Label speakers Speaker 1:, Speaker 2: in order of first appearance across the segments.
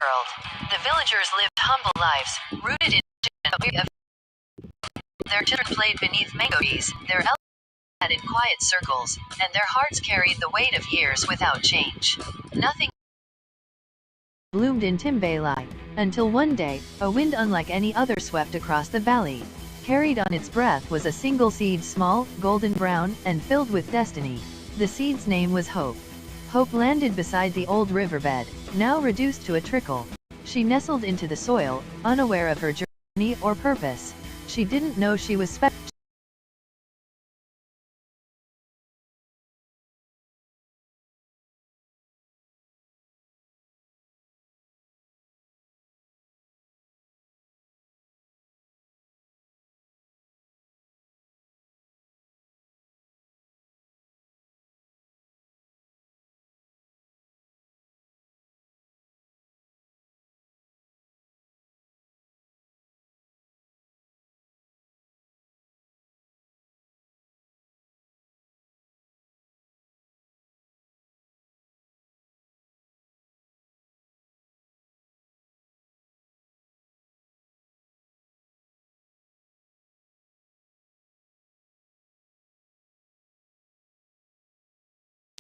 Speaker 1: world. The villagers lived humble lives, rooted in their children played beneath mango trees, their elders sat in quiet circles, and their hearts carried the weight of years without change. Nothing bloomed in Timbaylai, until one day, a wind unlike any other swept across the valley. Carried on its breath was a single seed, small, golden brown, and filled with destiny. The seed's name was Hope. Hope landed beside the old riverbed, now reduced to a trickle. She nestled into the soil, unaware of her journey or purpose. She didn't know she was special.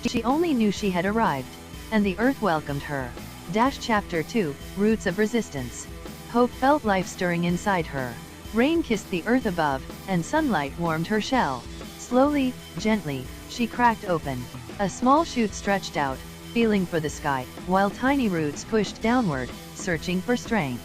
Speaker 1: She only knew she had arrived, and the earth welcomed her. Chapter 2, Roots of Resistance. Hope felt life stirring inside her. Rain kissed the earth above, and sunlight warmed her shell. Slowly, gently, she cracked open. A small shoot stretched out, feeling for the sky, while tiny roots pushed downward, searching for strength.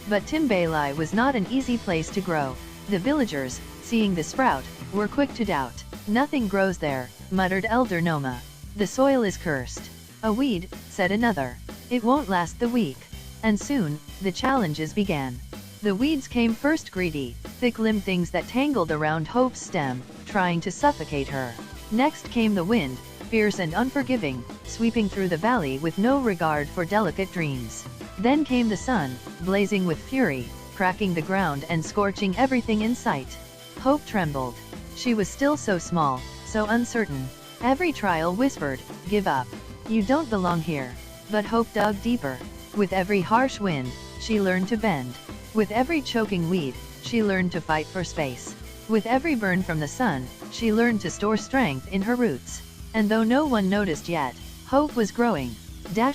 Speaker 1: But Timbaylai was not an easy place to grow. The villagers, seeing the sprout, were quick to doubt. "Nothing grows there," muttered Elder Noma. "The soil is cursed." "A weed," said another. "It won't last the week." And soon, the challenges began. The weeds came first, greedy, thick-limbed things that tangled around Hope's stem, trying to suffocate her. Next came the wind, fierce and unforgiving, sweeping through the valley with no regard for delicate dreams. Then came the sun, blazing with fury, cracking the ground and scorching everything in sight. Hope trembled. She was still so small, so uncertain. Every trial whispered, "Give up. You don't belong here." But Hope dug deeper. With every harsh wind, she learned to bend. With every choking weed, she learned to fight for space. With every burn from the sun, she learned to store strength in her roots. And though no one noticed yet, Hope was growing.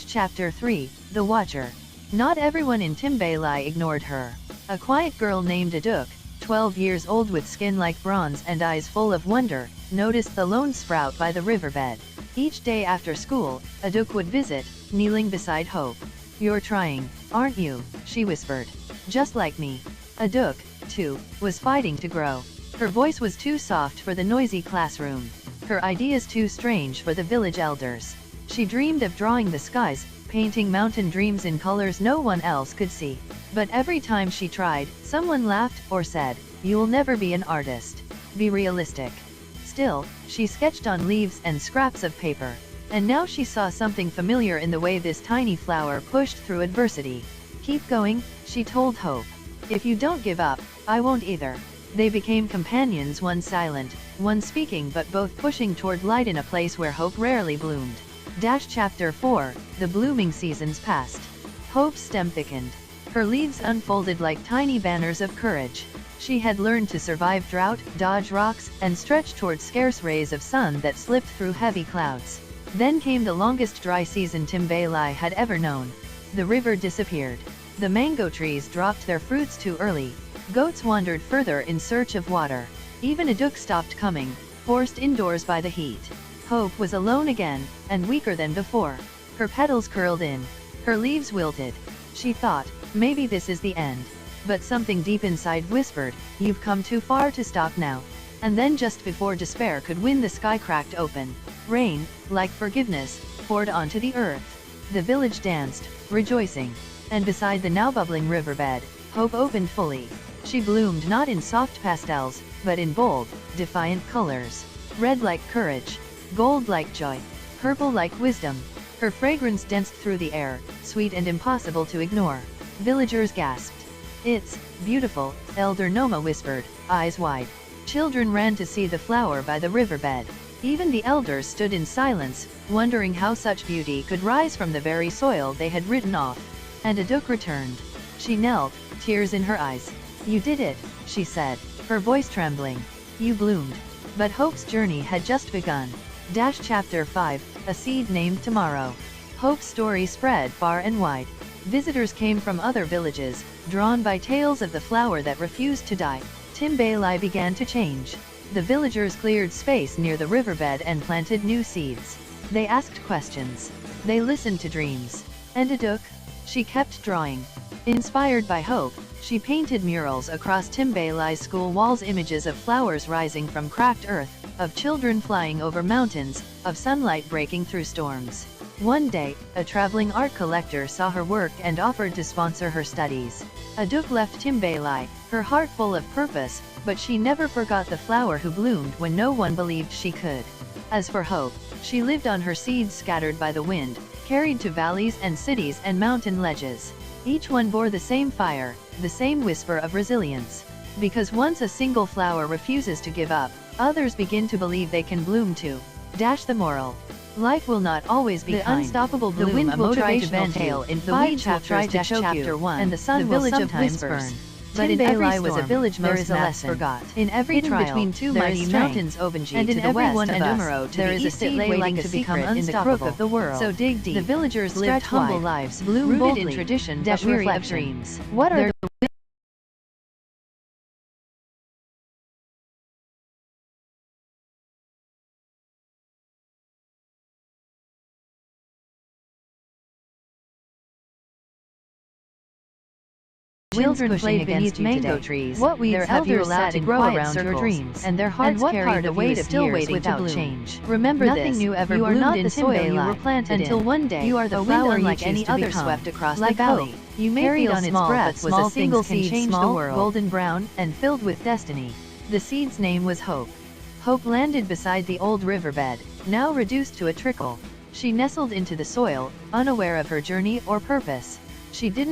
Speaker 1: Chapter 3, The Watcher. Not everyone in Timbaylai ignored her. A quiet girl named Aduk, 12 years old with skin like bronze and eyes full of wonder, noticed the lone sprout by the riverbed. Each day after school, Aduk would visit, kneeling beside Hope. "You're trying, aren't you?" she whispered. "Just like me." Aduk, too, was fighting to grow. Her voice was too soft for the noisy classroom. Her ideas too strange for the village elders. She dreamed of drawing the skies, painting mountain dreams in colors no one else could see. But every time she tried, someone laughed or said, "You'll never be an artist. Be realistic." Still, she sketched on leaves and scraps of paper. And now she saw something familiar in the way this tiny flower pushed through adversity. "Keep going," she told Hope. "If you don't give up, I won't either." They became companions, one silent, one speaking, but both pushing toward light in a place where hope rarely bloomed. Chapter 4, The Blooming Seasons Passed. Hope's stem thickened. Her leaves unfolded like tiny banners of courage. She had learned to survive drought, dodge rocks, and stretch toward scarce rays of sun that slipped through heavy clouds. Then came the longest dry season Timbaylai had ever known. The river disappeared. The mango trees dropped their fruits too early. Goats wandered further in search of water. Even Aduk stopped coming, forced indoors by the heat. Hope was alone again, and weaker than before. Her petals curled in. Her leaves wilted. She thought, maybe this is the end. But something deep inside whispered, "You've come too far to stop now." And then, just before despair could win, the sky cracked open. Rain, like forgiveness, poured onto the earth. The village danced, rejoicing. And beside the now bubbling riverbed, Hope opened fully. She bloomed not in soft pastels, but in bold, defiant colors. Red like courage, gold like joy, purple like wisdom. Her fragrance danced through the air, sweet and impossible to ignore. Villagers gasped. "It's beautiful," Elder Noma whispered, eyes wide. Children ran to see the flower by the riverbed. Even the elders stood in silence, wondering how such beauty could rise from the very soil they had written off. And Aduk returned. She knelt, tears in her eyes. "You did it," she said, her voice trembling. "You bloomed." But Hope's journey had just begun. Chapter 5, A Seed Named Tomorrow. Hope's story spread far and wide. Visitors came from other villages, drawn by tales of the flower that refused to die. Timbaylai began to change. The villagers cleared space near the riverbed and planted new seeds. They asked questions. They listened to dreams. And Aduk? She kept drawing. Inspired by Hope, she painted murals across Timbaylai's school walls, images of flowers rising from cracked earth, of children flying over mountains, of sunlight breaking through storms. One day, a traveling art collector saw her work and offered to sponsor her studies. Aduk left Timbaylai, her heart full of purpose, but she never forgot the flower who bloomed when no one believed she could. As for Hope, she lived on her seeds scattered by the wind, carried to valleys and cities and mountain ledges. Each one bore the same fire, the same whisper of resilience. Because once a single flower refuses to give up, others begin to believe they can bloom too. The moral. Life will not always be kind. Unstoppable bloom,
Speaker 2: the wind will try to bend
Speaker 1: tale
Speaker 2: you,
Speaker 1: in
Speaker 2: the
Speaker 1: 5
Speaker 2: weeds will
Speaker 1: chapters
Speaker 2: try to choke
Speaker 1: chapter
Speaker 2: you,
Speaker 1: 1,
Speaker 2: and the sun
Speaker 1: the
Speaker 2: will
Speaker 1: village of
Speaker 2: sometimes
Speaker 1: whispers.
Speaker 2: burn.
Speaker 1: But in every
Speaker 2: Timbaylai
Speaker 1: was a village
Speaker 2: there
Speaker 1: most
Speaker 2: is a
Speaker 1: maps
Speaker 2: lesson.
Speaker 1: forgot. In every
Speaker 2: Hidden
Speaker 1: trial,
Speaker 2: between two
Speaker 1: there
Speaker 2: mighty
Speaker 1: is
Speaker 2: mountains,
Speaker 1: strength.
Speaker 2: Obanji
Speaker 1: And
Speaker 2: to
Speaker 1: in
Speaker 2: the
Speaker 1: every
Speaker 2: west
Speaker 1: one
Speaker 2: and
Speaker 1: of us,
Speaker 2: Umaro to
Speaker 1: there
Speaker 2: the
Speaker 1: is a
Speaker 2: east, it
Speaker 1: seed
Speaker 2: lay
Speaker 1: waiting
Speaker 2: like
Speaker 1: to
Speaker 2: a
Speaker 1: become
Speaker 2: secret in the crook
Speaker 1: unstoppable.
Speaker 2: of the world.
Speaker 1: So dig deep.
Speaker 2: The villagers
Speaker 1: lived
Speaker 2: lived
Speaker 1: humble
Speaker 2: wide,
Speaker 1: lives,
Speaker 2: bloom
Speaker 1: rooted
Speaker 2: boldly,
Speaker 1: in tradition,
Speaker 2: but
Speaker 1: but weary of
Speaker 2: reflection.
Speaker 1: dreams.
Speaker 2: What are
Speaker 1: Their
Speaker 2: the
Speaker 1: children played beneath mango
Speaker 2: today?
Speaker 1: trees.
Speaker 2: What weeds
Speaker 1: their
Speaker 2: have you
Speaker 1: elders
Speaker 2: allowed
Speaker 1: sat
Speaker 2: to
Speaker 1: in
Speaker 2: grow
Speaker 1: quiet
Speaker 2: around your
Speaker 1: circles,
Speaker 2: dreams?
Speaker 1: and their hearts
Speaker 2: And what
Speaker 1: carried
Speaker 2: part
Speaker 1: the
Speaker 2: of
Speaker 1: weight
Speaker 2: you
Speaker 1: of
Speaker 2: is still
Speaker 1: years
Speaker 2: waiting to
Speaker 1: without
Speaker 2: bloom?
Speaker 1: change.
Speaker 2: Remember
Speaker 1: Nothing
Speaker 2: this,
Speaker 1: new ever
Speaker 2: you are
Speaker 1: bloomed
Speaker 2: not
Speaker 1: in
Speaker 2: the soil you
Speaker 1: Timbaylai,
Speaker 2: were planted
Speaker 1: until
Speaker 2: in.
Speaker 1: one day,
Speaker 2: You are the
Speaker 1: a wind
Speaker 2: flower you
Speaker 1: unlike
Speaker 2: choose
Speaker 1: any
Speaker 2: to
Speaker 1: other
Speaker 2: become.
Speaker 1: swept across
Speaker 2: Like
Speaker 1: the valley.
Speaker 2: Hope,
Speaker 1: You may
Speaker 2: carried
Speaker 1: feel
Speaker 2: on its
Speaker 1: small,
Speaker 2: breath
Speaker 1: but
Speaker 2: was a
Speaker 1: small
Speaker 2: single
Speaker 1: things can
Speaker 2: seed,
Speaker 1: change the
Speaker 2: small,
Speaker 1: world. Golden brown, and filled with destiny. The seed's name was Hope. Hope landed beside the old riverbed, now reduced to a trickle. She nestled into the soil, unaware of her journey or purpose. She didn't